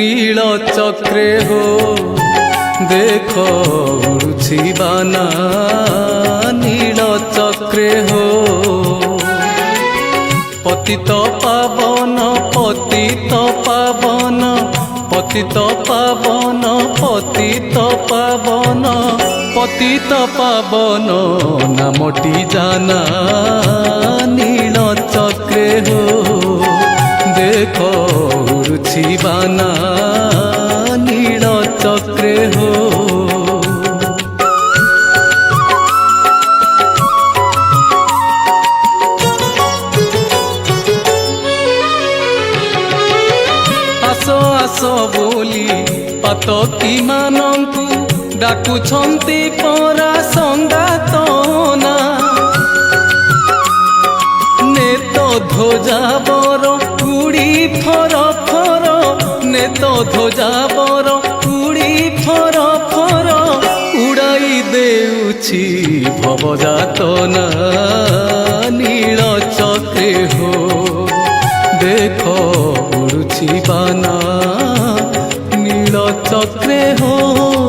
নীল চক্রে হো দেখো উড়ছি বানা নীল চক্রে হো পতিত পাবন পতিত পাবন পতিত পাবন পতিত পাবন পতিত পাবন নামটি জানা নীল চক্রে হো দেখো উড়ছি বানা নীল চক্রে হো ଆସ ବୋଲି ପାତକୀ ମାନଙ୍କୁ ଡାକୁଛନ୍ତି ପରା ସଙ୍ଗାତ ନା ନେତ ଧ୍ୱଜାବର ଉଡ଼ି ଫର ଫର ନେତ ଧ୍ୱଜାବର ଉଡ଼ି ଫର ଫର ଉଡ଼ାଇ ଦେଉଛି ଭବଜାତ ନା ନୀଳ ଚକ୍ରେ ହୋ देखो उड़ुछि बाना नील चक्रे हो।